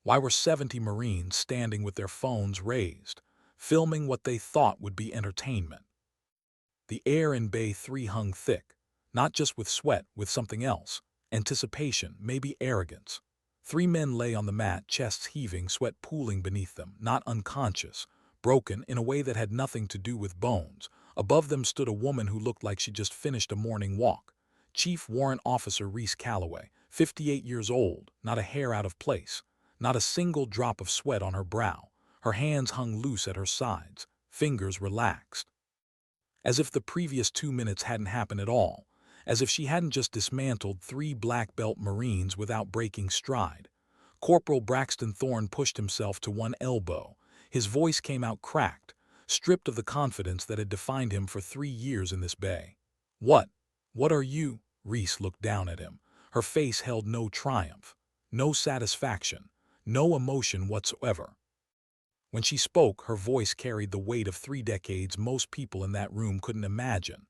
Why were 70 Marines standing with their phones raised, filming what they thought would be entertainment? The air in Bay 3 hung thick, not just with sweat, with something else. Anticipation, maybe arrogance. 3 men lay on the mat, chests heaving, sweat pooling beneath them, not unconscious, broken in a way that had nothing to do with bones. Above them stood a woman who looked like she'd just finished a morning walk. Chief Warrant Officer Reese Calloway, 58 years old, not a hair out of place, not a single drop of sweat on her brow. Her hands hung loose at her sides, fingers relaxed. As if the previous 2 minutes hadn't happened at all, as if she hadn't just dismantled 3 black belt Marines without breaking stride. Corporal Braxton Thorne pushed himself to one elbow. His voice came out cracked, stripped of the confidence that had defined him for 3 years in this bay. What are you?" Reese looked down at him. Her face held no triumph, no satisfaction, no emotion whatsoever. When she spoke, her voice carried the weight of 3 decades most people in that room couldn't imagine.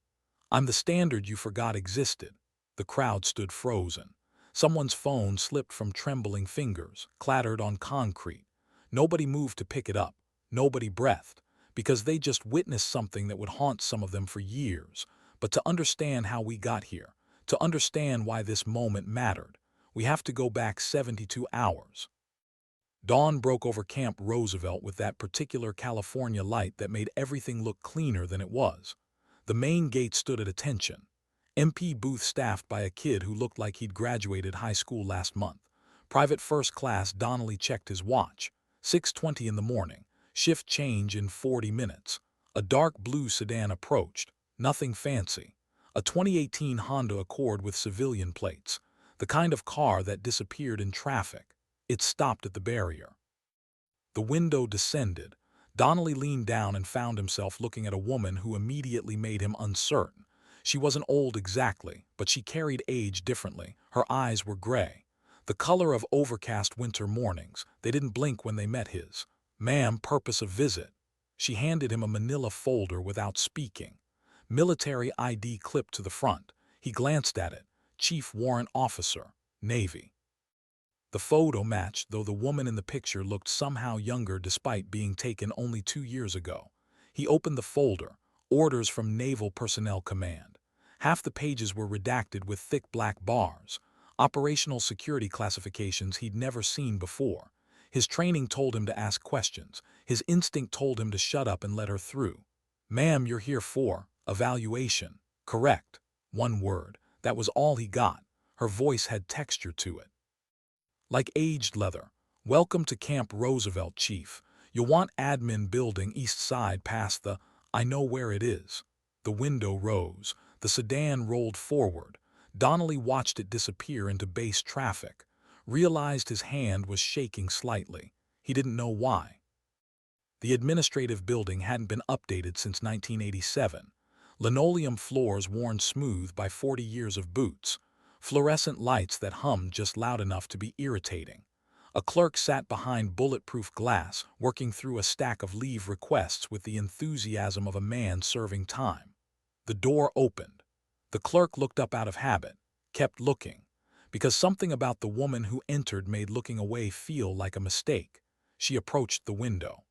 "I'm the standard you forgot existed." The crowd stood frozen. Someone's phone slipped from trembling fingers, clattered on concrete. Nobody moved to pick it up. Nobody breathed, because they just witnessed something that would haunt some of them for years. But to understand how we got here, to understand why this moment mattered, we have to go back 72 hours. Dawn broke over Camp Roosevelt with that particular California light that made everything look cleaner than it was. The main gate stood at attention. MP booth staffed by a kid who looked like he'd graduated high school last month. Private First Class Donnelly checked his watch. 6:20 in the morning. Shift change in 40 minutes. A dark blue sedan approached. Nothing fancy. A 2018 Honda Accord with civilian plates. The kind of car that disappeared in traffic. It stopped at the barrier. The window descended. Donnelly leaned down and found himself looking at a woman who immediately made him uncertain. She wasn't old exactly, but she carried age differently. Her eyes were gray, the color of overcast winter mornings. They didn't blink when they met his. "Ma'am, purpose of visit." She handed him a manila folder without speaking. Military ID clipped to the front. He glanced at it. Chief Warrant Officer, Navy. The photo matched, though the woman in the picture looked somehow younger despite being taken only 2 years ago. He opened the folder. Orders from Naval Personnel Command. Half the pages were redacted with thick black bars. Operational security classifications he'd never seen before. His training told him to ask questions. His instinct told him to shut up and let her through. "Ma'am, you're here for evaluation." "Correct." One word. That was all he got. Her voice had texture to it, like aged leather. "Welcome to Camp Roosevelt, Chief. You'll want admin building east side past the... I know where it is." The window rose. The sedan rolled forward. Donnelly watched it disappear into base traffic. Realized his hand was shaking slightly. He didn't know why. The administrative building hadn't been updated since 1987. Linoleum floors worn smooth by 40 years of boots. Fluorescent lights that hummed just loud enough to be irritating. A clerk sat behind bulletproof glass, working through a stack of leave requests with the enthusiasm of a man serving time. The door opened. The clerk looked up out of habit, kept looking, because something about the woman who entered made looking away feel like a mistake. She approached the window,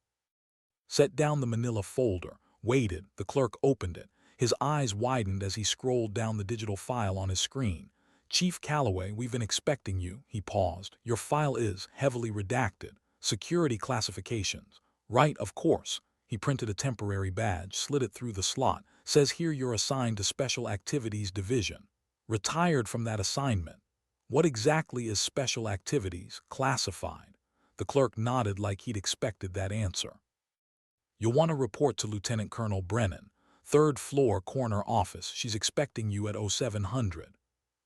set down the manila folder, waited. The clerk opened it. His eyes widened as he scrolled down the digital file on his screen. "Chief Calloway, we've been expecting you." He paused. "Your file is heavily redacted. Security classifications." "Right, of course." He printed a temporary badge, slid it through the slot. "Says here you're assigned to Special Activities Division." "Retired from that assignment." "What exactly is Special Activities? Classified?" The clerk nodded like he'd expected that answer. "You'll want to report to Lieutenant Colonel Brennan. 3rd floor corner office. She's expecting you at 0700.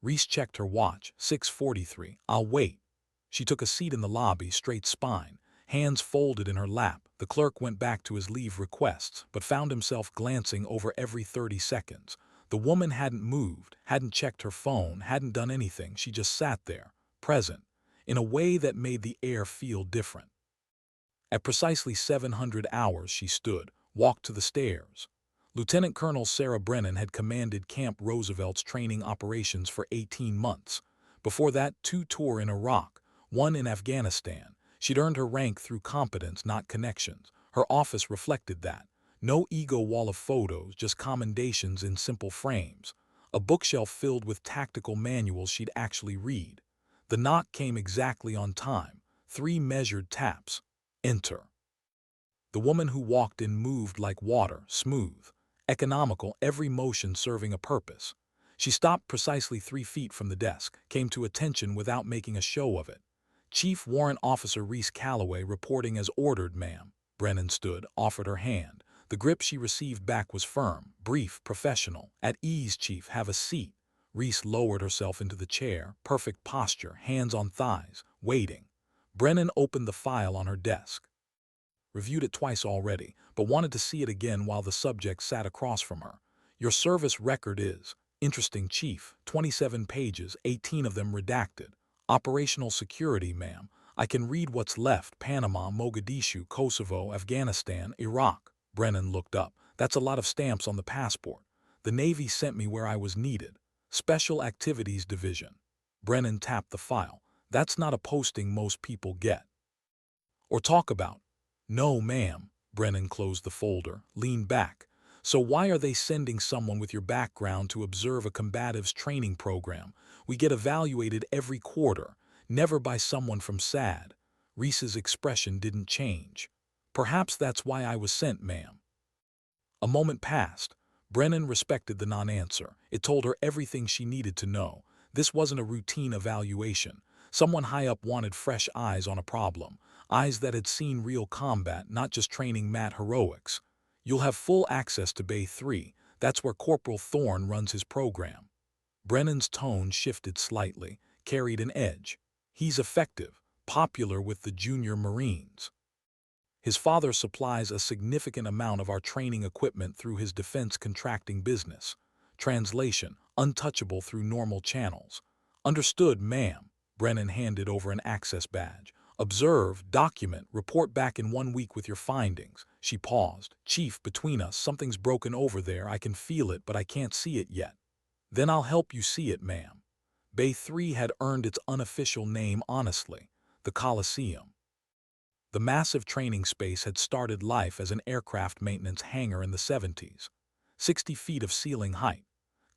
Reese checked her watch. 6:43. "I'll wait." She took a seat in the lobby, straight spine, hands folded in her lap. The clerk went back to his leave requests, but found himself glancing over every 30 seconds. The woman hadn't moved, hadn't checked her phone, hadn't done anything. She just sat there, present, in a way that made the air feel different. At precisely 700 hours she stood, walked to the stairs. Lieutenant Colonel Sarah Brennan had commanded Camp Roosevelt's training operations for 18 months. Before that, 2 tours in Iraq, 1 in Afghanistan. She'd earned her rank through competence, not connections. Her office reflected that. No ego wall of photos, just commendations in simple frames. A bookshelf filled with tactical manuals she'd actually read. The knock came exactly on time. 3 measured taps. Enter. The woman who walked in moved like water, smooth, economical, every motion serving a purpose. She stopped precisely 3 feet from the desk, came to attention without making a show of it. Chief Warrant Officer Reese Calloway reporting as ordered, ma'am. Brennan stood, offered her hand. The grip she received back was firm, brief, professional. At ease, Chief, have a seat. Reese lowered herself into the chair, perfect posture, hands on thighs, waiting. Brennan opened the file on her desk. Reviewed it twice already, but wanted to see it again while the subject sat across from her. Your service record is interesting, Chief. 27 pages, 18 of them redacted. Operational security, ma'am. I can read what's left. Panama, Mogadishu, Kosovo, Afghanistan, Iraq. Brennan looked up. That's a lot of stamps on the passport. The Navy sent me where I was needed. Special Activities Division. Brennan tapped the file. That's not a posting most people get. Or talk about. No, ma'am. Brennan closed the folder, leaned back. So why are they sending someone with your background to observe a combatives training program? We get evaluated every quarter, never by someone from SAD. Reese's expression didn't change. Perhaps that's why I was sent, ma'am. A moment passed. Brennan respected the non-answer. It told her everything she needed to know. This wasn't a routine evaluation. Someone high up wanted fresh eyes on a problem. Eyes that had seen real combat, not just training mat heroics. You'll have full access to Bay 3. That's where Corporal Thorne runs his program. Brennan's tone shifted slightly, carried an edge. He's effective, popular with the junior Marines. His father supplies a significant amount of our training equipment through his defense contracting business. Translation, untouchable through normal channels. Understood, ma'am. Brennan handed over an access badge. Observe, document, report back in 1 week with your findings. She paused. Chief, between us, something's broken over there. I can feel it, but I can't see it yet. Then I'll help you see it, ma'am. Bay 3 had earned its unofficial name honestly, the Coliseum. The massive training space had started life as an aircraft maintenance hangar in the 70s. 60 feet of ceiling height.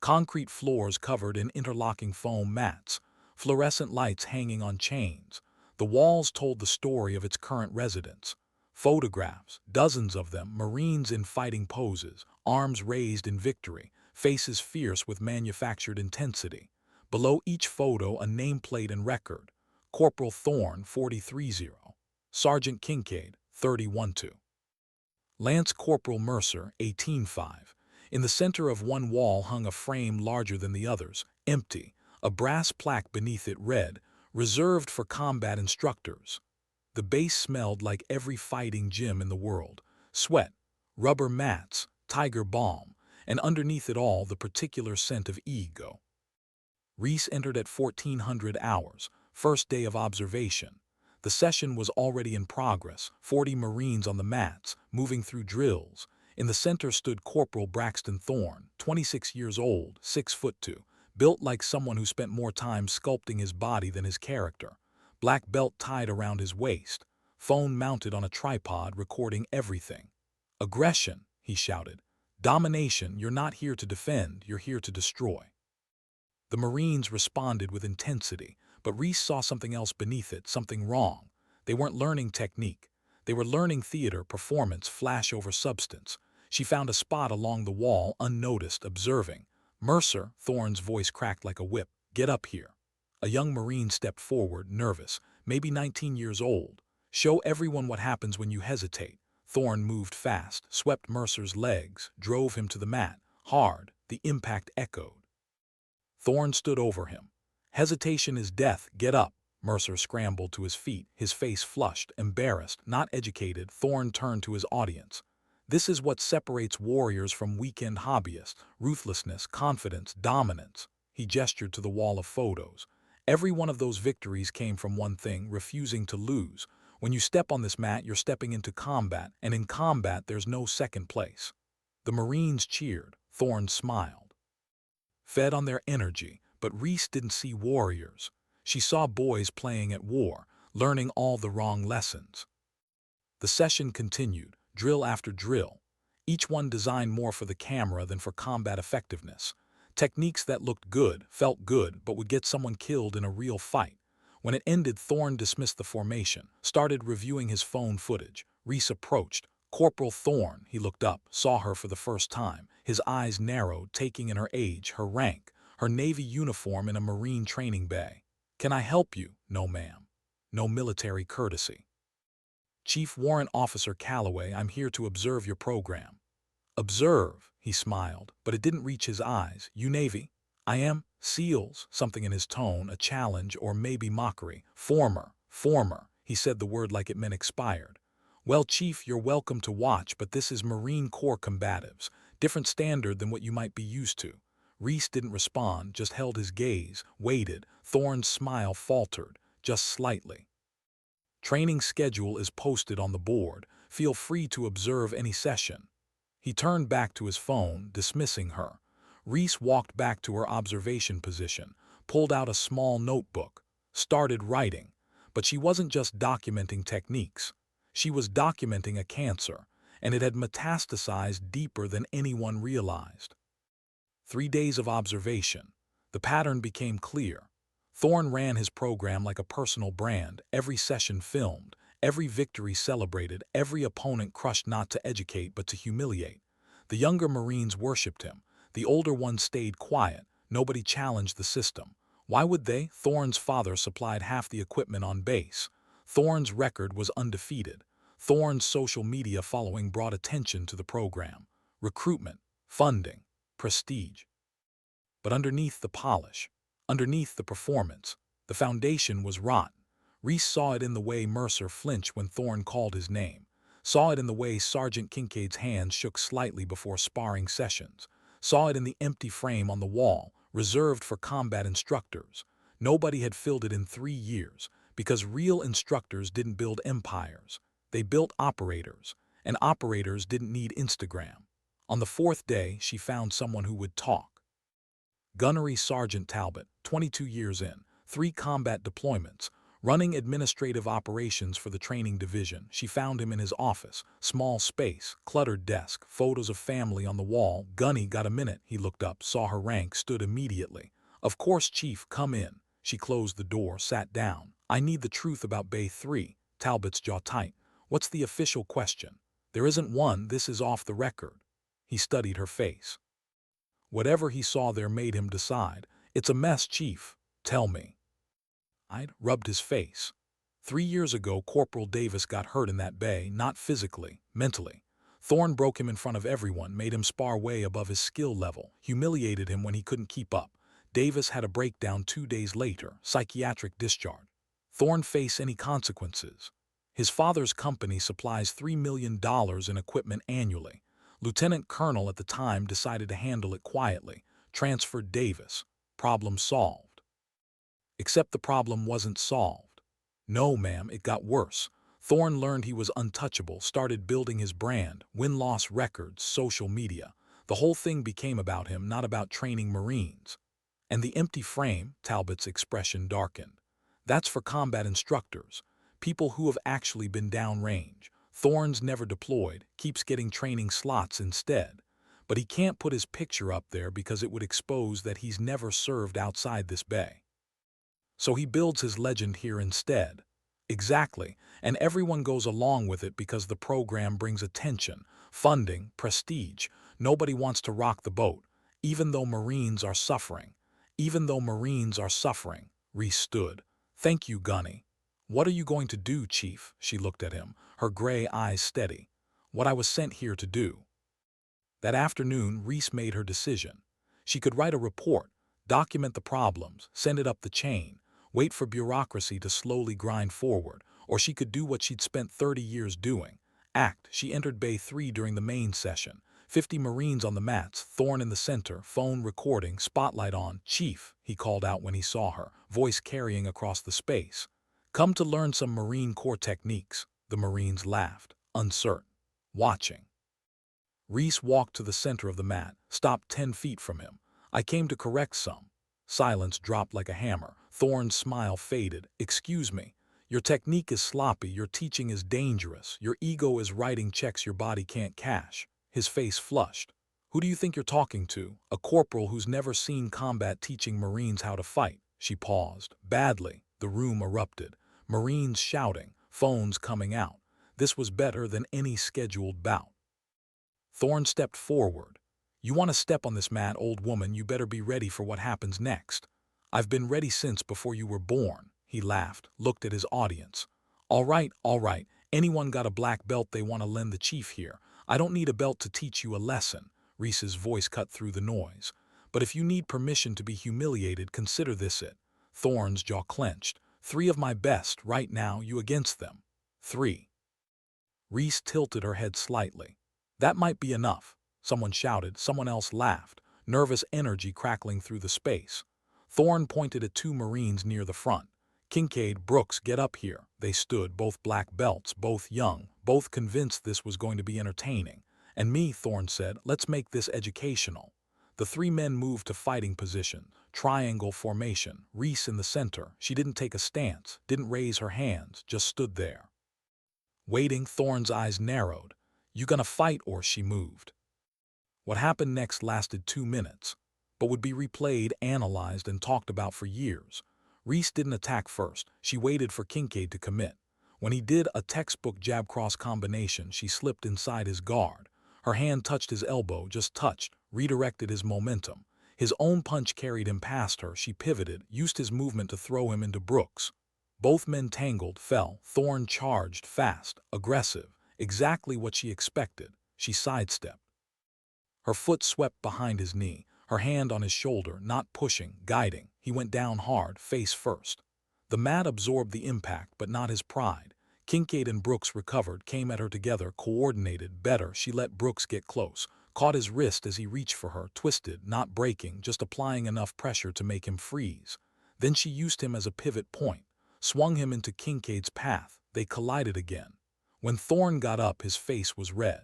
Concrete floors covered in interlocking foam mats. Fluorescent lights hanging on chains. The walls told the story of its current residents. Photographs, dozens of them, Marines in fighting poses, arms raised in victory, faces fierce with manufactured intensity. Below each photo, a nameplate and record. Corporal Thorne, 43-0. Sergeant Kincaid, 31-2. Lance Corporal Mercer, 18-5. In the center of one wall hung a frame larger than the others, empty, a brass plaque beneath it read, "Reserved for combat instructors." The base smelled like every fighting gym in the world. Sweat, rubber mats, tiger balm, and underneath it all the particular scent of ego. Reese entered at 1400 hours, first day of observation. The session was already in progress, 40 Marines on the mats, moving through drills. In the center stood Corporal Braxton Thorne, 26 years old, 6'2", built like someone who spent more time sculpting his body than his character. Black belt tied around his waist, phone mounted on a tripod recording everything. "Aggression," he shouted. "Domination, you're not here to defend, you're here to destroy." The Marines responded with intensity, but Reese saw something else beneath it, something wrong. They weren't learning technique. They were learning theater, performance, flash over substance. She found a spot along the wall, unnoticed, observing. "Mercer," Thorne's voice cracked like a whip, "get up here." A young Marine stepped forward, nervous, maybe 19 years old. "Show everyone what happens when you hesitate." Thorne moved fast, swept Mercer's legs, drove him to the mat. Hard, the impact echoed. Thorne stood over him. "Hesitation is death, get up." Mercer scrambled to his feet, his face flushed, embarrassed, not educated. Thorne turned to his audience. "This is what separates warriors from weekend hobbyists: ruthlessness, confidence, dominance." He gestured to the wall of photos. "Every one of those victories came from one thing: refusing to lose. When you step on this mat, you're stepping into combat, and in combat there's no second place." The Marines cheered. Thorne smiled. Fed on their energy, but Reese didn't see warriors. She saw boys playing at war, learning all the wrong lessons. The session continued, drill after drill, each one designed more for the camera than for combat effectiveness. Techniques that looked good, felt good, but would get someone killed in a real fight. When it ended, Thorne dismissed the formation, started reviewing his phone footage. Reese approached. Corporal Thorne, he looked up, saw her for the first time. His eyes narrowed, taking in her age, her rank, her Navy uniform in a Marine training bay. "Can I help you?" "No, ma'am." No military courtesy. "Chief Warrant Officer Calloway, I'm here to observe your program." "Observe," he smiled, but it didn't reach his eyes. "You Navy?" "I am." "SEALs," something in his tone, a challenge or maybe mockery. Former, he said the word like it meant expired. "Well, Chief, you're welcome to watch, but this is Marine Corps combatives. Different standard than what you might be used to." Reese didn't respond, just held his gaze, waited. Thorne's smile faltered, just slightly. "Training schedule is posted on the board. Feel free to observe any session." He turned back to his phone, dismissing her. Reese walked back to her observation position, pulled out a small notebook, started writing. But she wasn't just documenting techniques. She was documenting a cancer, and it had metastasized deeper than anyone realized. 3 days of observation. The pattern became clear. Thorne ran his program like a personal brand, every session filmed, every victory celebrated, every opponent crushed not to educate but to humiliate. The younger Marines worshipped him. The older ones stayed quiet. Nobody challenged the system. Why would they? Thorne's father supplied half the equipment on base. Thorne's record was undefeated. Thorne's social media following brought attention to the program. Recruitment, funding, prestige. But underneath the polish, underneath the performance, the foundation was rotten. Reese saw it in the way Mercer flinched when Thorne called his name, saw it in the way Sergeant Kincaid's hands shook slightly before sparring sessions, saw it in the empty frame on the wall, reserved for combat instructors. Nobody had filled it in 3 years, because real instructors didn't build empires. They built operators, and operators didn't need Instagram. On the 4th day, she found someone who would talk. Gunnery Sergeant Talbot, 22 years in, 3 combat deployments, running administrative operations for the training division. She found him in his office, small space, cluttered desk, photos of family on the wall. "Gunny, got a minute?" He looked up, saw her rank, stood immediately. "Of course, Chief, come in." She closed the door, sat down. "I need the truth about Bay 3. Talbot's jaw tight. "What's the official question?" "There isn't one, this is off the record." He studied her face. Whatever he saw there made him decide. "It's a mess, Chief. Tell me." I'd rubbed his face. 3 years ago, Corporal Davis got hurt in that bay, not physically, mentally. Thorne broke him in front of everyone, made him spar way above his skill level, humiliated him when he couldn't keep up. Davis had a breakdown 2 days later, psychiatric discharge. Thorne face any consequences? His father's company supplies $3 million in equipment annually. Lieutenant Colonel at the time decided to handle it quietly, transferred Davis. Problem solved. Except the problem wasn't solved. No, ma'am, it got worse. Thorne learned he was untouchable, started building his brand, win-loss records, social media. The whole thing became about him, not about training Marines. And the empty frame, Talbot's expression darkened. That's for combat instructors, people who have actually been downrange. Thorne's never deployed, keeps getting training slots instead. But he can't put his picture up there because it would expose that he's never served outside this bay. So he builds his legend here instead. Exactly, and everyone goes along with it because the program brings attention, funding, prestige. Nobody wants to rock the boat, even though Marines are suffering. Even though Marines are suffering. Reese stood. "Thank you, Gunny." "What are you going to do, Chief?" She looked at him, her gray eyes steady. "What I was sent here to do." That afternoon, Reese made her decision. She could write a report, document the problems, send it up the chain, wait for bureaucracy to slowly grind forward, or she could do what she'd spent 30 years doing. Act. She entered Bay 3 during the main session. 50 Marines on the mats, Thorne in the center, phone recording, spotlight on. "Chief," he called out when he saw her, voice carrying across the space. "Come to learn some Marine Corps techniques." The Marines laughed, uncertain, watching. Reese walked to the center of the mat, stopped 10 feet from him. "I came to correct some." Silence dropped like a hammer. Thorne's smile faded. "Excuse me. Your technique is sloppy, your teaching is dangerous, your ego is writing checks your body can't cash. His face flushed. Who do you think you're talking to? A corporal who's never seen combat teaching Marines how to fight. She paused. Badly. The room erupted. Marines shouting, phones coming out. This was better than any scheduled bout. Thorne stepped forward. You want to step on this mat, old woman, you better be ready for what happens next. I've been ready since before you were born. He laughed, looked at his audience. All right, anyone got a black belt they want to lend the chief here. I don't need a belt to teach you a lesson. Reese's voice cut through the noise. But if you need permission to be humiliated, consider this it. Thorne's jaw clenched. 3 of my best, right now, you against them. 3. Reese tilted her head slightly. That might be enough. Someone shouted, someone else laughed, nervous energy crackling through the space. Thorne pointed at 2 Marines near the front. Kincaid, Brooks, get up here. They stood, both black belts, both young, both convinced this was going to be entertaining. And me, Thorne said, let's make this educational. The 3 men moved to fighting position, triangle formation, Reese in the center. She didn't take a stance, didn't raise her hands, just stood there. Waiting, Thorne's eyes narrowed. You gonna fight? Or she moved. What happened next lasted 2 minutes, but would be replayed, analyzed, and talked about for years. Reese didn't attack first. She waited for Kincaid to commit. When he did a textbook jab-cross combination, she slipped inside his guard. Her hand touched his elbow, just touched, redirected his momentum. His own punch carried him past her. She pivoted, used his movement to throw him into Brooks. Both men tangled, fell. Thorne charged, fast, aggressive, exactly what she expected. She sidestepped. Her foot swept behind his knee, her hand on his shoulder, not pushing, guiding. He went down hard, face first. The mat absorbed the impact, but not his pride. Kincaid and Brooks recovered, came at her together, coordinated, better. She let Brooks get close, caught his wrist as he reached for her, twisted, not breaking, just applying enough pressure to make him freeze. Then she used him as a pivot point, swung him into Kincaid's path. They collided again. When Thorne got up, his face was red.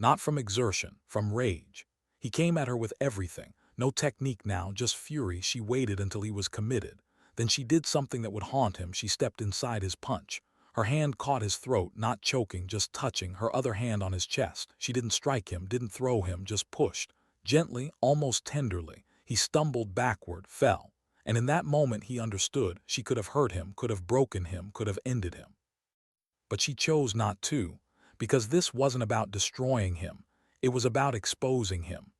Not from exertion, from rage. He came at her with everything. No technique now, just fury. She waited until he was committed. Then she did something that would haunt him. She stepped inside his punch. Her hand caught his throat, not choking, just touching, her other hand on his chest. She didn't strike him, didn't throw him, just pushed. Gently, almost tenderly. He stumbled backward, fell. And in that moment he understood. She could have hurt him, could have broken him, could have ended him. But she chose not to. Because this wasn't about destroying him. It was about exposing him.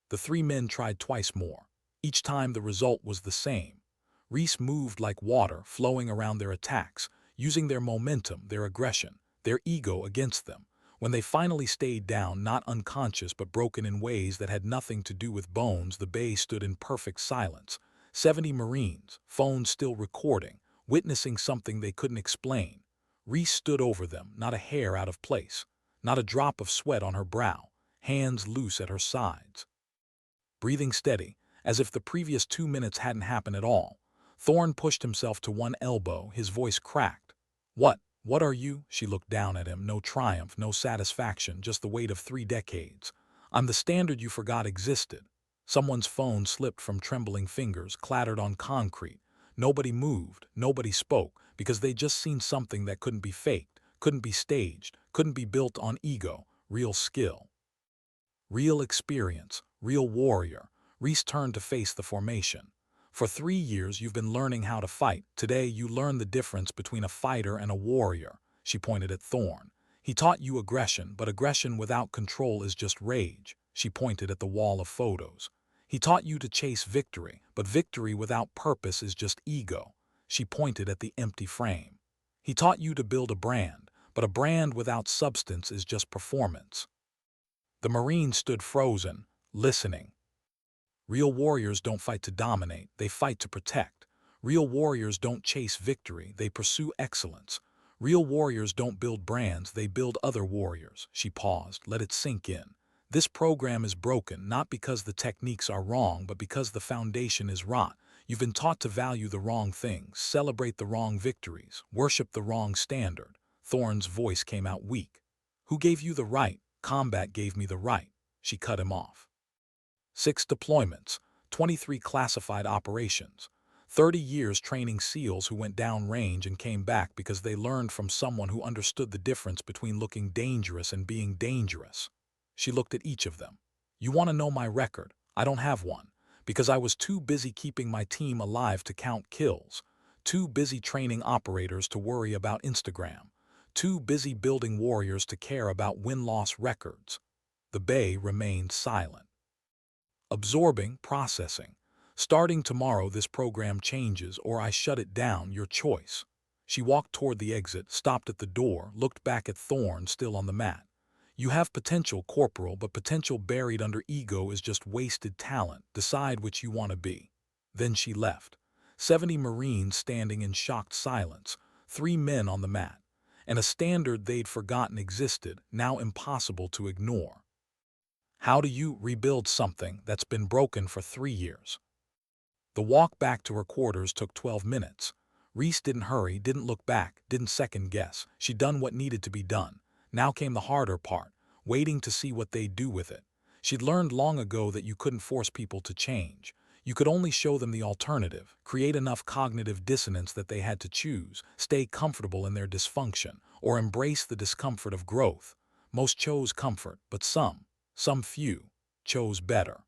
The 3 men tried twice more. Each time the result was the same. Reese moved like water, flowing around their attacks, using their momentum, their aggression, their ego against them. When they finally stayed down, not unconscious but broken in ways that had nothing to do with bones, the bay stood in perfect silence. 70 Marines, phones still recording, witnessing something they couldn't explain. Reese stood over them, not a hair out of place, not a drop of sweat on her brow, hands loose at her sides. Breathing steady, as if the previous 2 minutes hadn't happened at all. Thorne pushed himself to one elbow, his voice cracked. What are you? She looked down at him, no triumph, no satisfaction, just the weight of 3 decades. I'm the standard you forgot existed. Someone's phone slipped from trembling fingers, clattered on concrete. Nobody moved, nobody spoke, because they'd just seen something that couldn't be faked, couldn't be staged, couldn't be built on ego, real skill. Real experience, real warrior. Reese turned to face the formation. For 3 years you've been learning how to fight. Today you learn the difference between a fighter and a warrior. She pointed at Thorne. He taught you aggression, but aggression without control is just rage. She pointed at the wall of photos. He taught you to chase victory, but victory without purpose is just ego. She pointed at the empty frame. He taught you to build a brand, but a brand without substance is just performance. The Marine stood frozen, listening. Real warriors don't fight to dominate, they fight to protect. Real warriors don't chase victory, they pursue excellence. Real warriors don't build brands, they build other warriors. She paused, let it sink in. This program is broken, not because the techniques are wrong, but because the foundation is rot. You've been taught to value the wrong things, celebrate the wrong victories, worship the wrong standard. Thorne's voice came out weak. Who gave you the right? Combat gave me the right. She cut him off. 6 deployments, 23 classified operations. 30 years training SEALs who went downrange and came back because they learned from someone who understood the difference between looking dangerous and being dangerous. She looked at each of them. You want to know my record? I don't have one, because I was too busy keeping my team alive to count kills, too busy training operators to worry about Instagram, too busy building warriors to care about win-loss records. The Bay remained silent. Absorbing, processing. Starting tomorrow, this program changes or I shut it down, your choice. She walked toward the exit, stopped at the door, looked back at Thorne still on the mat. You have potential, Corporal, but potential buried under ego is just wasted talent. Decide which you want to be. Then she left. 70 Marines standing in shocked silence, 3 men on the mat, and a standard they'd forgotten existed, now impossible to ignore. How do you rebuild something that's been broken for 3 years? The walk back to her quarters took 12 minutes. Reese didn't hurry, didn't look back, didn't second guess. She'd done what needed to be done. Now came the harder part, waiting to see what they'd do with it. She'd learned long ago that you couldn't force people to change. You could only show them the alternative, create enough cognitive dissonance that they had to choose, stay comfortable in their dysfunction, or embrace the discomfort of growth. Most chose comfort, but some few, chose better.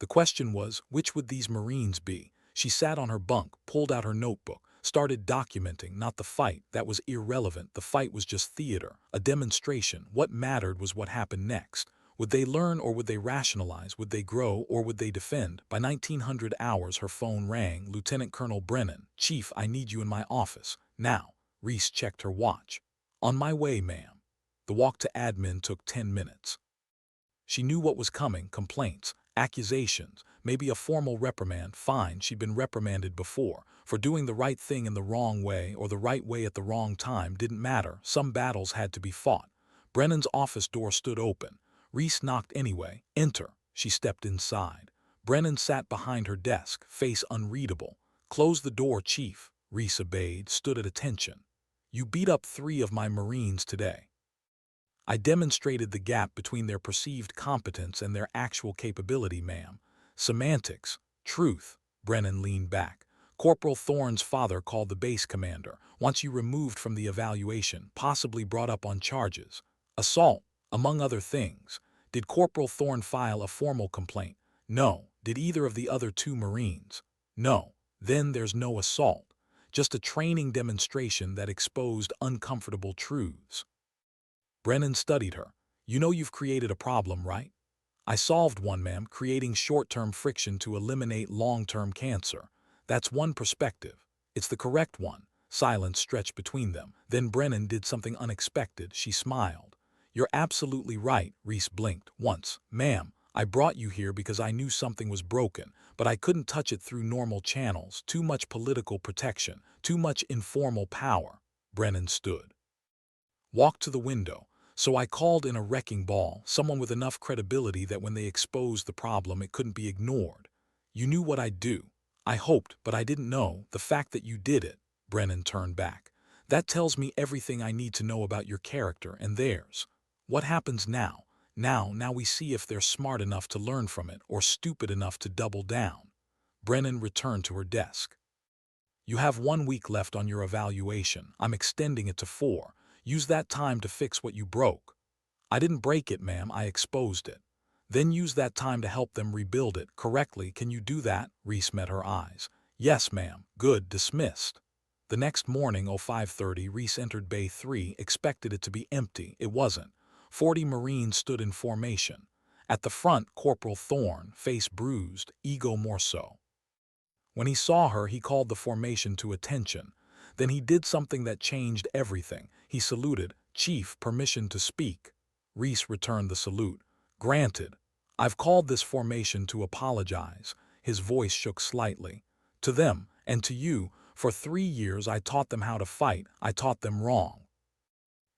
The question was, which would these Marines be? She sat on her bunk, pulled out her notebook, started documenting, not the fight, that was irrelevant, the fight was just theater, a demonstration. What mattered was what happened next. Would they learn or would they rationalize? Would they grow or would they defend? By 1900 hours her phone rang. Lieutenant Colonel Brennan. Chief, I need you in my office. Now. Reese checked her watch. On my way, ma'am. The walk to admin took 10 minutes. She knew what was coming, complaints, accusations, maybe a formal reprimand. Fine, she'd been reprimanded before. For doing the right thing in the wrong way or the right way at the wrong time didn't matter. Some battles had to be fought. Brennan's office door stood open. Reese knocked anyway. Enter. She stepped inside. Brennan sat behind her desk, face unreadable. Close the door, Chief. Reese obeyed, stood at attention. You beat up 3 of my Marines today. I demonstrated the gap between their perceived competence and their actual capability, ma'am. Semantics. Truth. Brennan leaned back. Corporal Thorne's father called the base commander, wants you removed from the evaluation, possibly brought up on charges. Assault, among other things. Did Corporal Thorne file a formal complaint? No. Did either of the other 2 Marines? No. Then there's no assault. Just a training demonstration that exposed uncomfortable truths. Brennan studied her. You know you've created a problem, right? I solved one, ma'am, creating short-term friction to eliminate long-term cancer. That's one perspective. It's the correct one. Silence stretched between them. Then Brennan did something unexpected. She smiled. You're absolutely right, Reese blinked. Once, ma'am, I brought you here because I knew something was broken, but I couldn't touch it through normal channels. Too much political protection, too much informal power. Brennan stood. Walked to the window. So I called in a wrecking ball, someone with enough credibility that when they exposed the problem it couldn't be ignored. You knew what I'd do. I hoped, but I didn't know. The fact that you did it. Brennan turned back. That tells me everything I need to know about your character and theirs. What happens now? Now we see if they're smart enough to learn from it or stupid enough to double down. Brennan returned to her desk. You have 1 week left on your evaluation. I'm extending it to 4. Use that time to fix what you broke. I didn't break it, ma'am, I exposed it. Then use that time to help them rebuild it correctly. Can you do that? Reese met her eyes. Yes, ma'am. Good. Dismissed. The next morning, 05:30, Reese entered Bay 3, expected it to be empty. It wasn't. 40 Marines stood in formation. At the front, Corporal Thorne, face bruised, ego more so. When he saw her, he called the formation to attention. Then he did something that changed everything. He saluted. Chief, permission to speak. Reese returned the salute. Granted. I've called this formation to apologize. His voice shook slightly. To them, and to you, for 3 years I taught them how to fight. I taught them wrong.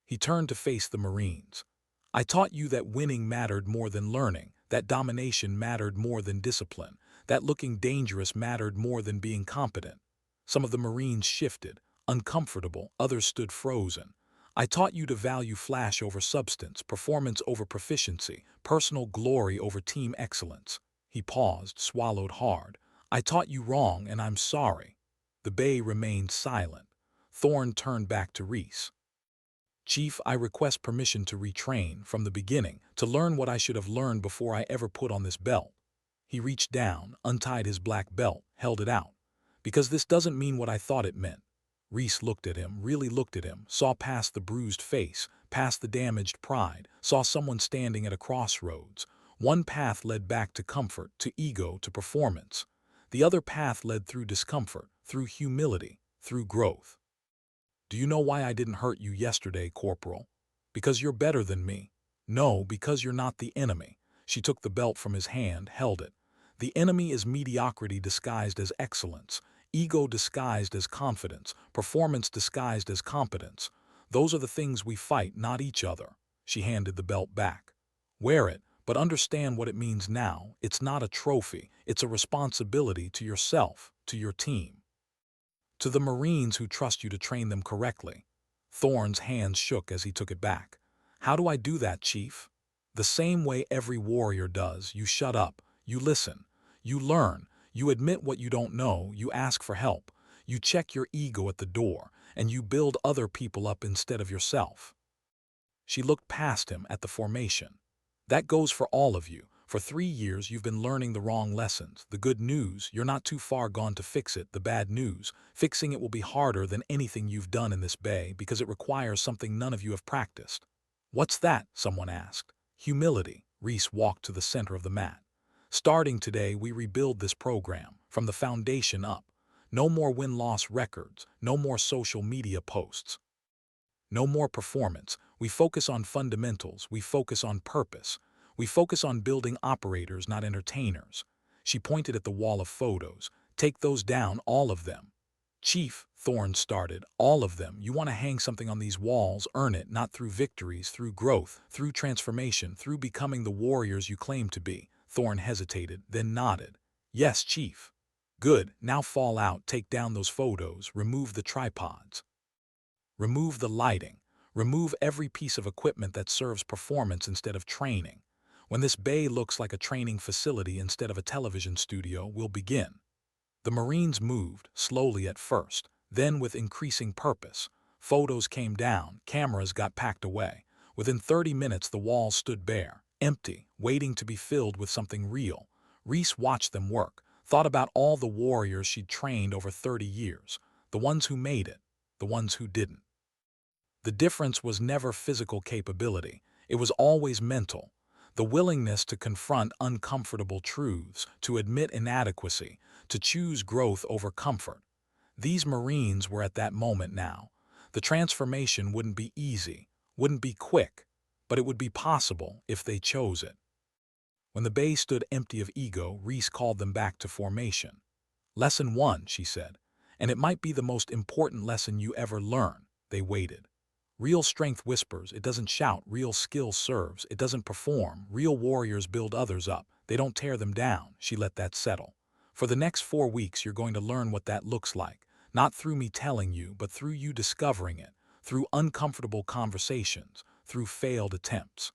He turned to face the Marines. I taught you that winning mattered more than learning, that domination mattered more than discipline, that looking dangerous mattered more than being competent. Some of the Marines shifted, uncomfortable, others stood frozen. I taught you to value flash over substance, performance over proficiency, personal glory over team excellence. He paused, swallowed hard. I taught you wrong, and I'm sorry. The Bey remained silent. Thorne turned back to Reese. Chief, I request permission to retrain from the beginning, to learn what I should have learned before I ever put on this belt. He reached down, untied his black belt, held it out. Because this doesn't mean what I thought it meant. Reese looked at him, really looked at him, saw past the bruised face, past the damaged pride, saw someone standing at a crossroads. One path led back to comfort, to ego, to performance. The other path led through discomfort, through humility, through growth. Do you know why I didn't hurt you yesterday, Corporal? Because you're better than me. No, because you're not the enemy. She took the belt from his hand, held it. The enemy is mediocrity disguised as excellence, ego disguised as confidence, performance disguised as competence. Those are the things we fight, not each other. She handed the belt back. Wear it, but understand what it means now. It's not a trophy. It's a responsibility to yourself, to your team. To the Marines who trust you to train them correctly. Thorne's hands shook as he took it back. How do I do that, Chief? The same way every warrior does. You shut up. You listen. You learn. You admit what you don't know. You ask for help. You check your ego at the door, and you build other people up instead of yourself. She looked past him at the formation. That goes for all of you. For 3 years, you've been learning the wrong lessons. The good news, you're not too far gone to fix it. The bad news, fixing it will be harder than anything you've done in this bay because it requires something none of you have practiced. What's that? Someone asked. Humility. Reese walked to the center of the mat. Starting today, we rebuild this program from the foundation up. No more win-loss records. No more social media posts. No more performance. We focus on fundamentals. We focus on purpose. We focus on building operators, not entertainers. She pointed at the wall of photos. Take those down, all of them. Chief, Thorne started, all of them. You want to hang something on these walls, earn it, not through victories, through growth, through transformation, through becoming the warriors you claim to be. Thorne hesitated, then nodded. Yes, Chief. Good, now fall out, take down those photos, remove the tripods. Remove the lighting. Remove every piece of equipment that serves performance instead of training. When this bay looks like a training facility instead of a television studio, we'll begin. The Marines moved, slowly at first, then with increasing purpose. Photos came down, cameras got packed away. Within 30 minutes, the walls stood bare, empty, waiting to be filled with something real. Reese watched them work, thought about all the warriors she'd trained over 30 years, the ones who made it, the ones who didn't. The difference was never physical capability. It was always mental. The willingness to confront uncomfortable truths, to admit inadequacy, to choose growth over comfort. These Marines were at that moment now. The transformation wouldn't be easy, wouldn't be quick, but it would be possible if they chose it. When the bay stood empty of ego, Reese called them back to formation. Lesson 1, she said, and it might be the most important lesson you ever learn. They waited. Real strength whispers, it doesn't shout. Real skill serves, it doesn't perform. Real warriors build others up, they don't tear them down. She let that settle. For the next 4 weeks, you're going to learn what that looks like. Not through me telling you, but through you discovering it. Through uncomfortable conversations, through failed attempts.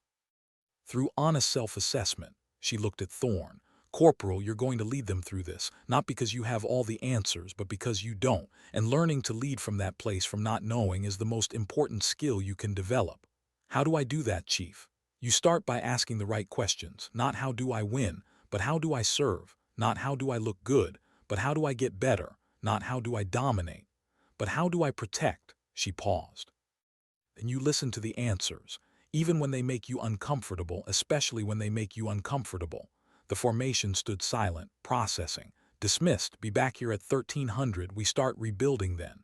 Through honest self-assessment. She looked at Thorne. Corporal, you're going to lead them through this, not because you have all the answers, but because you don't. And learning to lead from that place, from not knowing, is the most important skill you can develop. How do I do that, Chief? You start by asking the right questions. Not how do I win, but how do I serve? Not how do I look good, but how do I get better? Not how do I dominate, but how do I protect? She paused. And you listen to the answers, even when they make you uncomfortable, especially when they make you uncomfortable. The formation stood silent, processing. Dismissed, be back here at 1300, we start rebuilding then.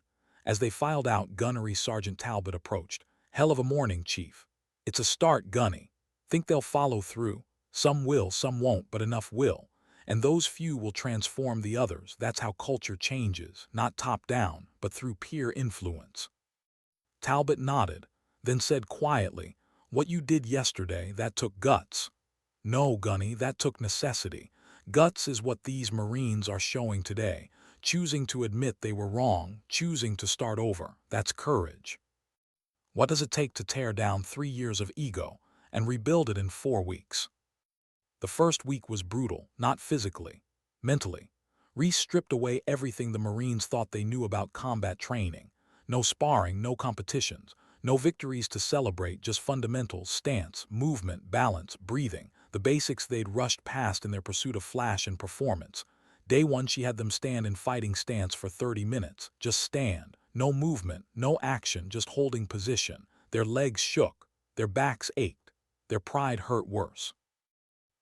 As they filed out, Gunnery Sergeant Talbot approached. Hell of a morning, Chief. It's a start, Gunny. Think they'll follow through? Some will, some won't, but enough will. And those few will transform the others. That's how culture changes, not top-down, but through peer influence. Talbot nodded, then said quietly, what you did yesterday, that took guts. No, Gunny, that took necessity. Guts is what these Marines are showing today. Choosing to admit they were wrong, choosing to start over. That's courage. What does it take to tear down 3 years of ego and rebuild it in 4 weeks? The first week was brutal, not physically, mentally. Reese stripped away everything the Marines thought they knew about combat training. No sparring, no competitions, no victories to celebrate, just fundamentals, stance, movement, balance, breathing, the basics they'd rushed past in their pursuit of flash and performance. Day one, she had them stand in fighting stance for 30 minutes. Just stand. No movement, no action, just holding position. Their legs shook. Their backs ached. Their pride hurt worse.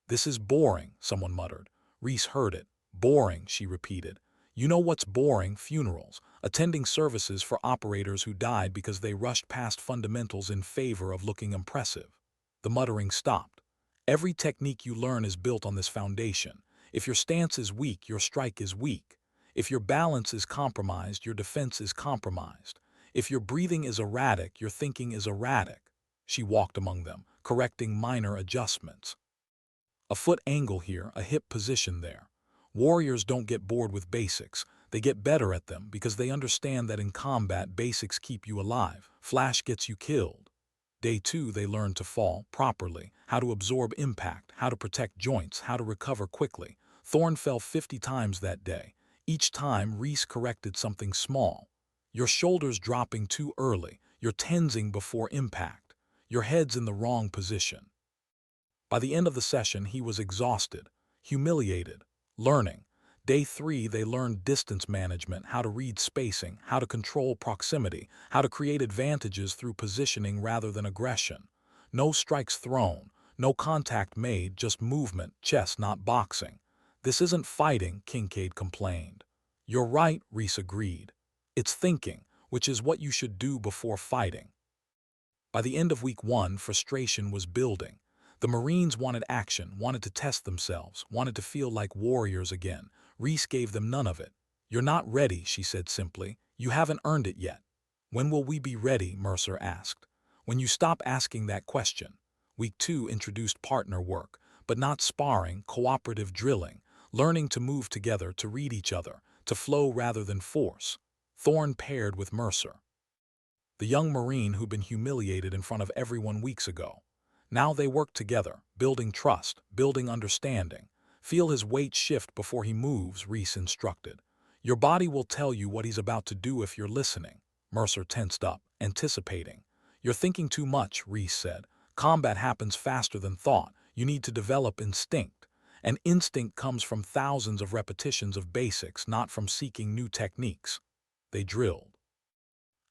"This is boring," someone muttered. Reese heard it. "Boring," she repeated. "You know what's boring? Funerals. Attending services for operators who died because they rushed past fundamentals in favor of looking impressive." The muttering stopped. "Every technique you learn is built on this foundation. If your stance is weak, your strike is weak. If your balance is compromised, your defense is compromised. If your breathing is erratic, your thinking is erratic." She walked among them, correcting minor adjustments. "A foot angle here, a hip position there." Warriors don't get bored with basics. They get better at them because they understand that in combat, basics keep you alive. Flash gets you killed. Day two, they learned to fall properly, how to absorb impact, how to protect joints, how to recover quickly. Thorne fell 50 times that day. Each time, Reese corrected something small. "Your shoulders dropping too early. You're tensing before impact. Your head's in the wrong position." By the end of the session, he was exhausted, humiliated, learning. Day three, they learned distance management, how to read spacing, how to control proximity, how to create advantages through positioning rather than aggression. No strikes thrown, no contact made, just movement, chess, not boxing. "This isn't fighting," Kincaid complained. "You're right," Reese agreed. "It's thinking, which is what you should do before fighting." By the end of week one, frustration was building. The Marines wanted action, wanted to test themselves, wanted to feel like warriors again. Reese gave them none of it. "You're not ready," she said simply. "You haven't earned it yet." "When will we be ready?" Mercer asked. "When you stop asking that question." Week two introduced partner work, but not sparring, cooperative drilling, learning to move together, to read each other, to flow rather than force. Thorne paired with Mercer, the young Marine who'd been humiliated in front of everyone weeks ago. Now they worked together, building trust, building understanding. "Feel his weight shift before he moves," Reese instructed. "Your body will tell you what he's about to do if you're listening." Mercer tensed up, anticipating. "You're thinking too much," Reese said. "Combat happens faster than thought. You need to develop instinct. And instinct comes from thousands of repetitions of basics, not from seeking new techniques." They drilled.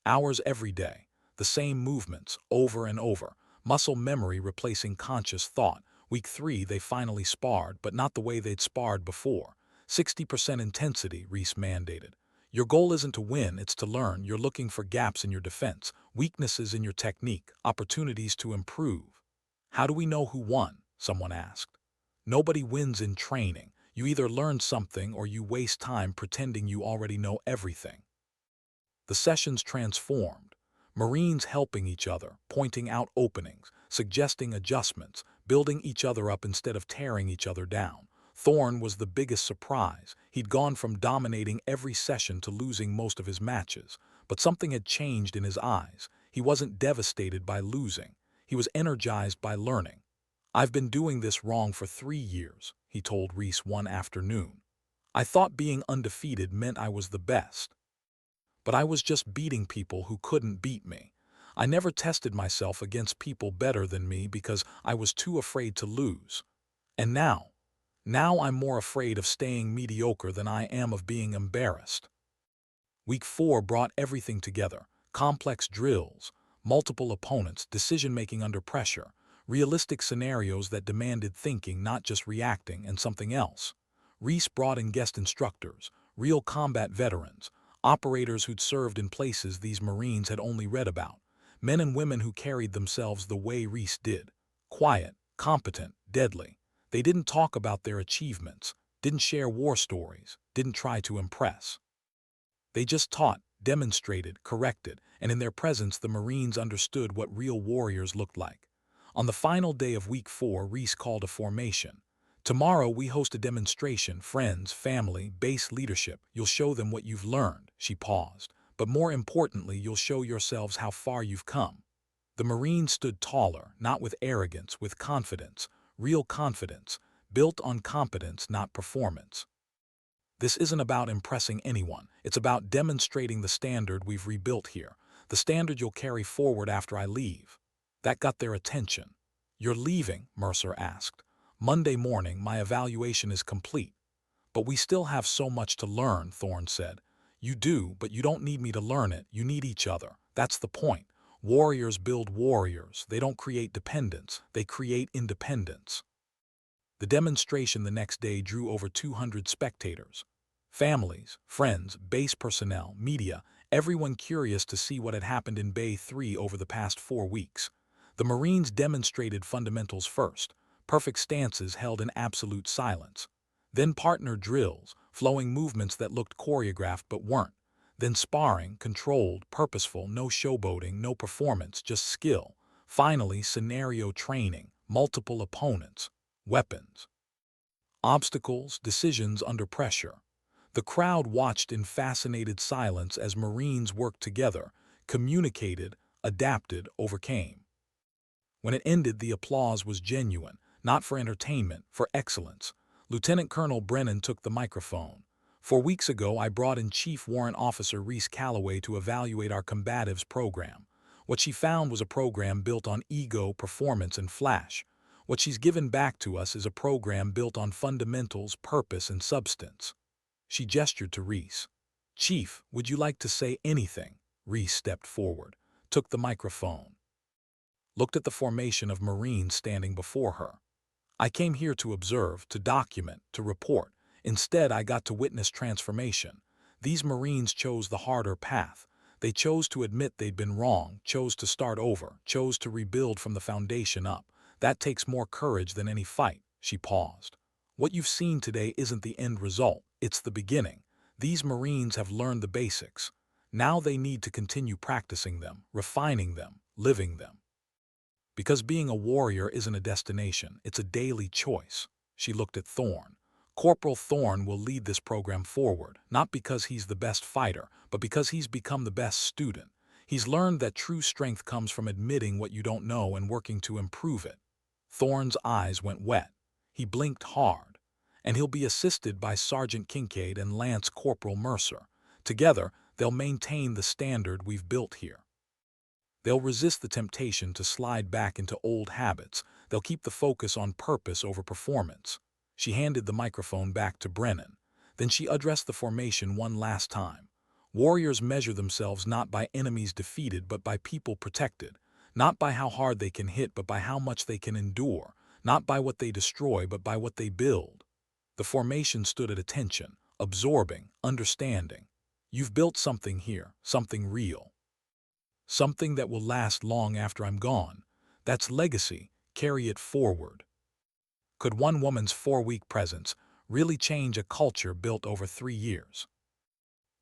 Hours every day, the same movements, over and over, muscle memory replacing conscious thought. Week three, they finally sparred, but not the way they'd sparred before. 60% intensity, Reese mandated. "Your goal isn't to win, it's to learn. You're looking for gaps in your defense, weaknesses in your technique, opportunities to improve." "How do we know who won?" someone asked. "Nobody wins in training. You either learn something or you waste time pretending you already know everything." The sessions transformed. Marines helping each other, pointing out openings, suggesting adjustments, building each other up instead of tearing each other down. Thorne was the biggest surprise. He'd gone from dominating every session to losing most of his matches. But something had changed in his eyes. He wasn't devastated by losing. He was energized by learning. "I've been doing this wrong for 3 years," he told Reese one afternoon. "I thought being undefeated meant I was the best. But I was just beating people who couldn't beat me. I never tested myself against people better than me because I was too afraid to lose. And now I'm more afraid of staying mediocre than I am of being embarrassed." Week four brought everything together: complex drills, multiple opponents, decision-making under pressure, realistic scenarios that demanded thinking, not just reacting, and something else. Reese brought in guest instructors, real combat veterans, operators who'd served in places these Marines had only read about, men and women who carried themselves the way Reese did: quiet, competent, deadly. They didn't talk about their achievements, didn't share war stories, didn't try to impress. They just taught, demonstrated, corrected, and in their presence the Marines understood what real warriors looked like. On the final day of week four, Reese called a formation. "Tomorrow we host a demonstration, friends, family, base leadership. You'll show them what you've learned." She paused. "But more importantly, you'll show yourselves how far you've come." The Marines stood taller, not with arrogance, with confidence, real confidence, built on competence, not performance. This isn't about impressing anyone. It's about demonstrating the standard we've rebuilt here, the standard you'll carry forward after I leave. That got their attention. You're leaving, Mercer asked. Monday morning, my evaluation is complete. But we still have so much to learn, Thorne said. You do, but you don't need me to learn it. You need each other. That's the point. Warriors build warriors. They don't create dependence. They create independence. The demonstration the next day drew over 200 spectators. Families, friends, base personnel, media, everyone curious to see what had happened in Bay 3 over the past 4 weeks. The Marines demonstrated fundamentals first, perfect stances held in absolute silence. Then partner drills, flowing movements that looked choreographed but weren't. Then sparring, controlled, purposeful, no showboating, no performance, just skill. Finally, scenario training, multiple opponents, weapons, obstacles, decisions under pressure. The crowd watched in fascinated silence as Marines worked together, communicated, adapted, overcame. When it ended, the applause was genuine, not for entertainment, for excellence. Lieutenant Colonel Brennan took the microphone. 4 weeks ago, I brought in Chief Warrant Officer Reese Calloway to evaluate our combatives program. What she found was a program built on ego, performance, and flash. What she's given back to us is a program built on fundamentals, purpose, and substance. She gestured to Reese. Chief, would you like to say anything? Reese stepped forward, took the microphone, looked at the formation of Marines standing before her. I came here to observe, to document, to report. Instead, I got to witness transformation. These Marines chose the harder path. They chose to admit they'd been wrong, chose to start over, chose to rebuild from the foundation up. That takes more courage than any fight. She paused. What you've seen today isn't the end result, it's the beginning. These Marines have learned the basics. Now they need to continue practicing them, refining them, living them. Because being a warrior isn't a destination, it's a daily choice. She looked at Thorne. Corporal Thorne will lead this program forward, not because he's the best fighter, but because he's become the best student. He's learned that true strength comes from admitting what you don't know and working to improve it. Thorne's eyes went wet. He blinked hard. And he'll be assisted by Sergeant Kincaid and Lance Corporal Mercer. Together, they'll maintain the standard we've built here. They'll resist the temptation to slide back into old habits. They'll keep the focus on purpose over performance. She handed the microphone back to Brennan. Then she addressed the formation one last time. Warriors measure themselves not by enemies defeated but by people protected. Not by how hard they can hit but by how much they can endure. Not by what they destroy but by what they build. The formation stood at attention, absorbing, understanding. You've built something here, something real. Something that will last long after I'm gone. That's legacy. Carry it forward. Could one woman's 4-week presence really change a culture built over 3 years?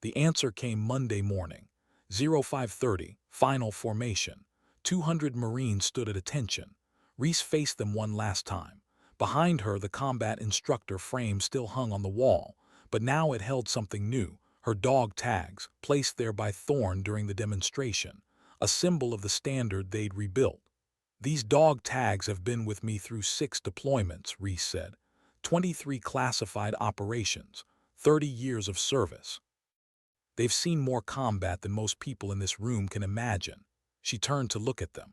The answer came Monday morning. 05:30, final formation. 200 Marines stood at attention. Reese faced them one last time. Behind her, the combat instructor frame still hung on the wall, but now it held something new, her dog tags, placed there by Thorne during the demonstration, a symbol of the standard they'd rebuilt. These dog tags have been with me through 6 deployments, Reese said. 23 classified operations, 30 years of service. They've seen more combat than most people in this room can imagine. She turned to look at them.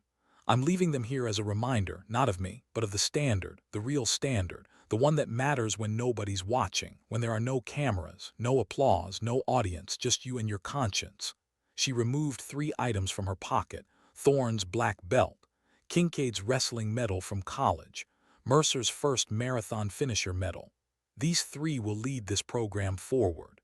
I'm leaving them here as a reminder, not of me, but of the standard, the real standard, the one that matters when nobody's watching, when there are no cameras, no applause, no audience, just you and your conscience. She removed 3 items from her pocket: Thorne's black belt, Kincaid's wrestling medal from college, Mercer's first marathon finisher medal. These 3 will lead this program forward.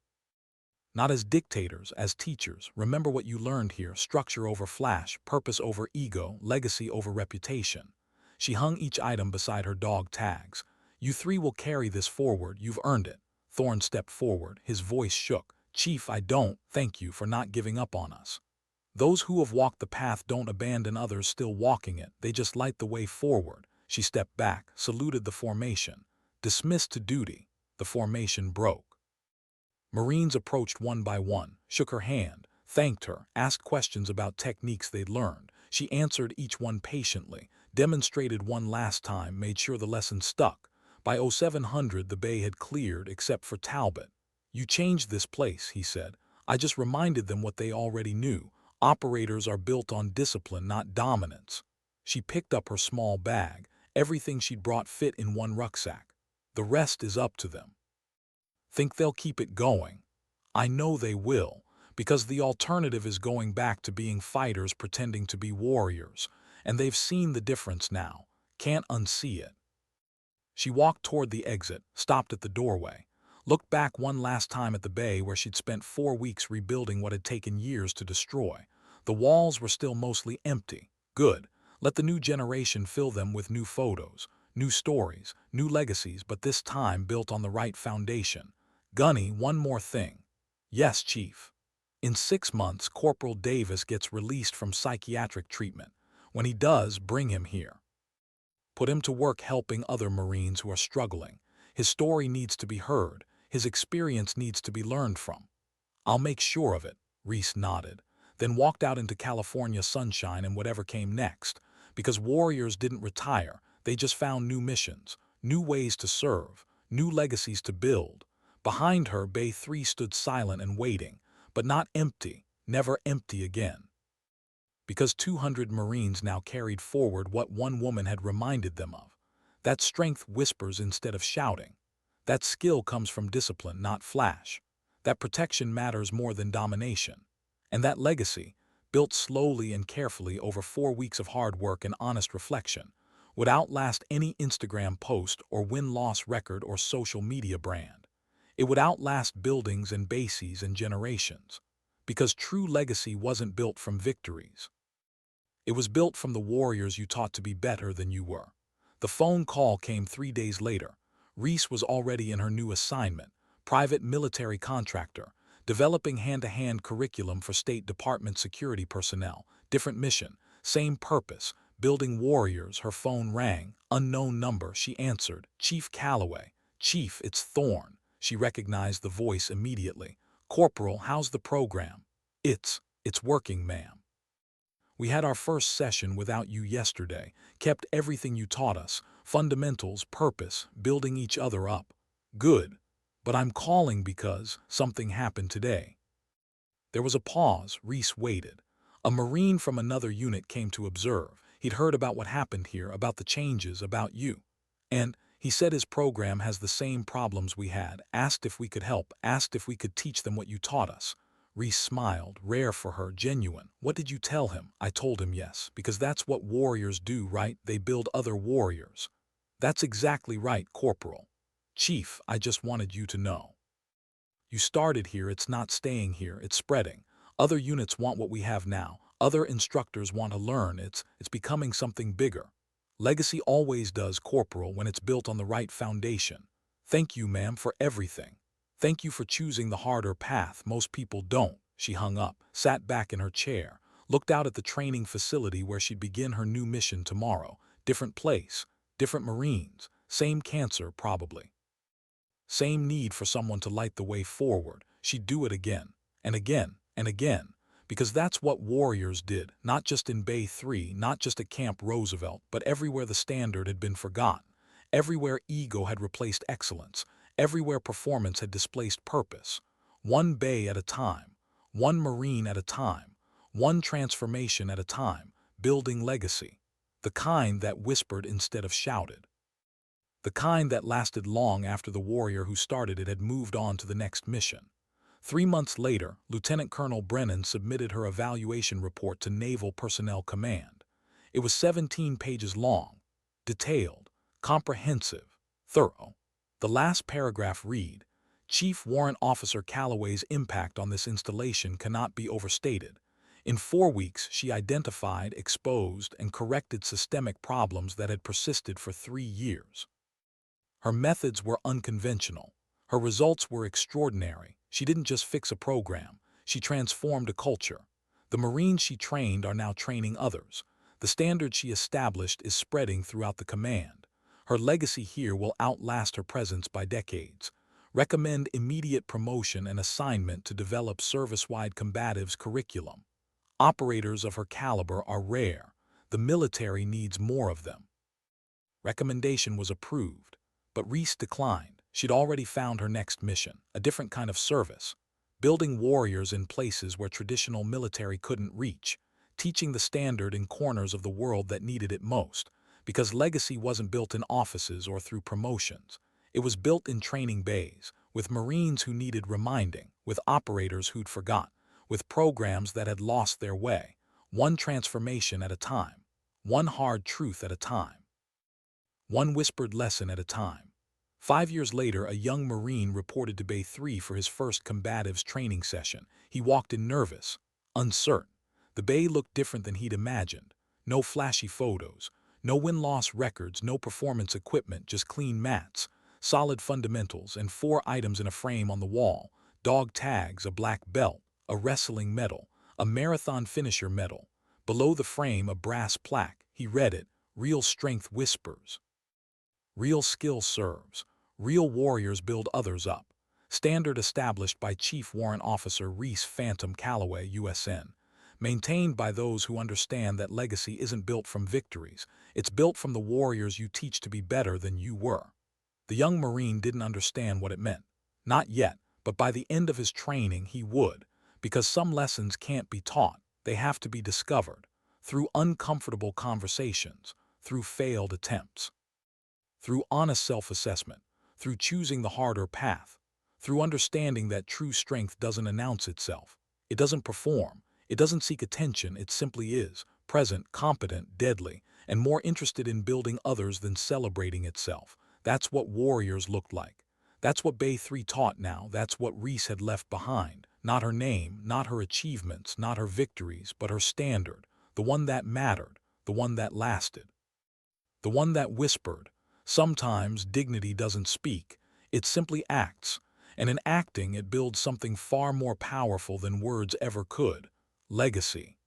Not as dictators, as teachers. Remember what you learned here: structure over flash, purpose over ego, legacy over reputation. She hung each item beside her dog tags. You 3 will carry this forward. You've earned it. Thorne stepped forward. His voice shook. Chief, I don't thank you for not giving up on us. Those who have walked the path don't abandon others still walking it. They just light the way forward. She stepped back, saluted the formation. Dismissed to duty. The formation broke. Marines approached one by one, shook her hand, thanked her, asked questions about techniques they'd learned. She answered each one patiently, demonstrated one last time, made sure the lesson stuck. By 0700 the bay had cleared except for Talbot. "You changed this place," he said. "I just reminded them what they already knew. Operators are built on discipline, not dominance." She picked up her small bag. Everything she'd brought fit in one rucksack. "The rest is up to them." "Think they'll keep it going?" "I know they will, because the alternative is going back to being fighters pretending to be warriors, and they've seen the difference now. Can't unsee it." She walked toward the exit, stopped at the doorway, looked back one last time at the bay where she'd spent 4 weeks rebuilding what had taken years to destroy. The walls were still mostly empty. Good. Let the new generation fill them with new photos, new stories, new legacies, but this time built on the right foundation. "Gunny, one more thing." "Yes, Chief." "In 6 months, Corporal Davis gets released from psychiatric treatment. When he does, bring him here. Put him to work helping other Marines who are struggling. His story needs to be heard. His experience needs to be learned from." "I'll make sure of it," Reese nodded, then walked out into California sunshine and whatever came next. Because warriors didn't retire, they just found new missions, new ways to serve, new legacies to build. Behind her, Bay 3 stood silent and waiting, but not empty, never empty again. Because 200 Marines now carried forward what one woman had reminded them of. That strength whispers instead of shouting. That skill comes from discipline, not flash. That protection matters more than domination. And that legacy, built slowly and carefully over 4 weeks of hard work and honest reflection, would outlast any Instagram post or win-loss record or social media brand. It would outlast buildings and bases and generations. Because true legacy wasn't built from victories. It was built from the warriors you taught to be better than you were. The phone call came 3 days later. Reese was already in her new assignment, private military contractor, developing hand-to-hand curriculum for State Department security personnel. Different mission, same purpose, building warriors. Her phone rang. Unknown number. She answered. "Chief Calloway." "Chief, it's Thorne." She recognized the voice immediately. "Corporal, how's the program?" It's working, ma'am. "We had our first session without you yesterday, kept everything you taught us, fundamentals, purpose, building each other up." "Good. But I'm calling because something happened today." There was a pause. Reese waited. A Marine from another unit came to observe. He'd heard about what happened here, about the changes, about you. "And he said his program has the same problems we had, asked if we could help, asked if we could teach them what you taught us." Reese smiled, rare for her, genuine. "What did you tell him?" "I told him yes, because that's what warriors do, right? They build other warriors." "That's exactly right, Corporal." "Chief, I just wanted you to know. You started here, it's not staying here, it's spreading. Other units want what we have now. Other instructors want to learn. It's becoming something bigger. Legacy always does, Corporal, when it's built on the right foundation. Thank you, ma'am, for everything. Thank you for choosing the harder path. Most people don't." She hung up, sat back in her chair, looked out at the training facility where she'd begin her new mission tomorrow. Different place, different Marines, same cancer probably. Same need for someone to light the way forward. She'd do it again, and again, and again. Because that's what warriors did, not just in Bay 3, not just at Camp Roosevelt, but everywhere the standard had been forgotten. Everywhere ego had replaced excellence. Everywhere performance had displaced purpose. One bay at a time, one Marine at a time, one transformation at a time, building legacy. The kind that whispered instead of shouted. The kind that lasted long after the warrior who started it had moved on to the next mission. 3 months later, Lieutenant Colonel Brennan submitted her evaluation report to Naval Personnel Command. It was 17 pages long, detailed, comprehensive, thorough. The last paragraph read, "Chief Warrant Officer Calloway's impact on this installation cannot be overstated. In 4 weeks, she identified, exposed, and corrected systemic problems that had persisted for 3 years. Her methods were unconventional. Her results were extraordinary. She didn't just fix a program. She transformed a culture. The Marines she trained are now training others. The standard she established is spreading throughout the command. Her legacy here will outlast her presence by decades. Recommend immediate promotion and assignment to develop service-wide combatives curriculum. Operators of her caliber are rare. The military needs more of them." Recommendation was approved. But Reese declined. She'd already found her next mission, a different kind of service, building warriors in places where traditional military couldn't reach, teaching the standard in corners of the world that needed it most, because legacy wasn't built in offices or through promotions. It was built in training bays, with Marines who needed reminding, with operators who'd forgot, with programs that had lost their way, one transformation at a time, one hard truth at a time, one whispered lesson at a time. 5 years later, a young Marine reported to Bay 3 for his first combatives training session. He walked in nervous, uncertain. The bay looked different than he'd imagined. No flashy photos, no win-loss records, no performance equipment, just clean mats, solid fundamentals, and 4 items in a frame on the wall: dog tags, a black belt, a wrestling medal, a marathon finisher medal. Below the frame, a brass plaque. He read it: "Real strength whispers. Real skill serves. Real warriors build others up." Standard established by Chief Warrant Officer Reese Phantom Calloway, USN. Maintained by those who understand that legacy isn't built from victories, it's built from the warriors you teach to be better than you were. The young Marine didn't understand what it meant. Not yet, but by the end of his training he would, because some lessons can't be taught, they have to be discovered, through uncomfortable conversations, through failed attempts, through honest self-assessment, through choosing the harder path, through understanding that true strength doesn't announce itself. It doesn't perform. It doesn't seek attention. It simply is, present, competent, deadly, and more interested in building others than celebrating itself. That's what warriors looked like. That's what Bay 3 taught now. That's what Reese had left behind. Not her name, not her achievements, not her victories, but her standard. The one that mattered, the one that lasted, the one that whispered. Sometimes dignity doesn't speak, it simply acts, and in acting it builds something far more powerful than words ever could: legacy.